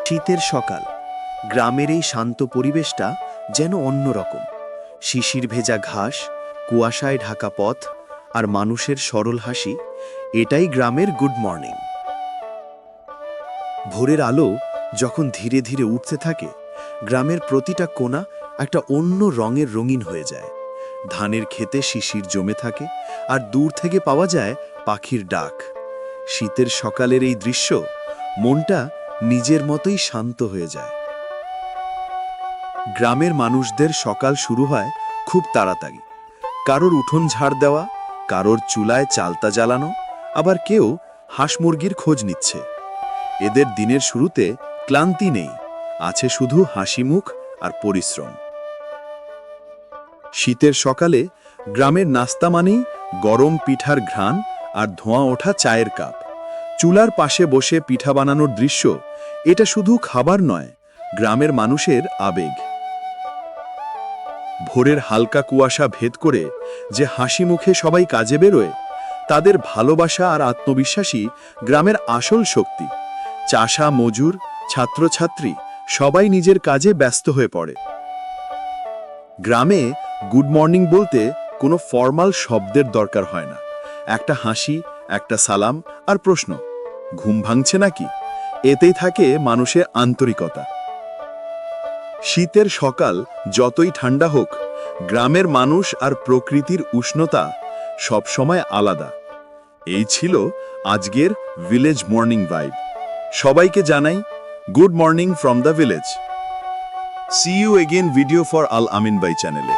শীতের সকাল, গ্রামের এই শান্ত পরিবেশটা যেন অন্যরকম। শিশির ভেজা ঘাস, কুয়াশায় ঢাকা পথ আর মানুষের সরল হাসি, এটাই গ্রামের গুড মর্নিং। ভোরের আলো যখন ধীরে ধীরে উঠতে থাকে, গ্রামের প্রতিটা কোণা একটা অন্য রঙের রঙিন হয়ে যায়। ধানের ক্ষেতে শিশির জমে থাকে আর দূর থেকে পাওয়া যায় পাখির ডাক। শীতের সকালের এই দৃশ্য মনটা নিজের মতোই শান্ত হয়ে যায়। গ্রামের মানুষদের সকাল শুরু হয় খুব তাড়াতাড়ি। কারোর উঠোন ঝাড় দেওয়া, কারোর চুলায় চালতা জ্বালানো, আবার কেউ হাঁস মুরগির খোঁজ নিচ্ছে। এদের দিনের শুরুতে ক্লান্তি নেই, আছে শুধু হাসি মুখ আর পরিশ্রম। শীতের সকালে গ্রামের নাস্তা মানেই গরম পিঠার ঘ্রাণ আর ধোঁয়া ওঠা চায়ের কাপ। চুলার পাশে বসে পিঠা বানানোর দৃশ্য, এটা শুধু খাবার নয়, গ্রামের মানুষের আবেগ। ভোরের হালকা কুয়াশা ভেদ করে যে হাসি মুখে সবাই কাজে বেরোয়, তাদের ভালোবাসা আর আত্মবিশ্বাসী গ্রামের আসল শক্তি। চাষা, মজুর, ছাত্রছাত্রী সবাই নিজের কাজে ব্যস্ত হয়ে পড়ে। গ্রামে গুড মর্নিং বলতে কোনো ফর্মাল শব্দের দরকার হয় না। একটা হাসি, একটা সালাম আর প্রশ্ন, ঘুম ভাঙছে নাকি, এতেই থাকে মানুষের আন্তরিকতা। শীতের সকাল যতই ঠান্ডা হোক, গ্রামের মানুষ আর প্রকৃতির উষ্ণতা সবসময় আলাদা। এই ছিল আজকের ভিলেজ মর্নিং ভাইব। সবাইকে জানাই good morning from the village. See you again video for Al Amin ভাই চ্যানেলে।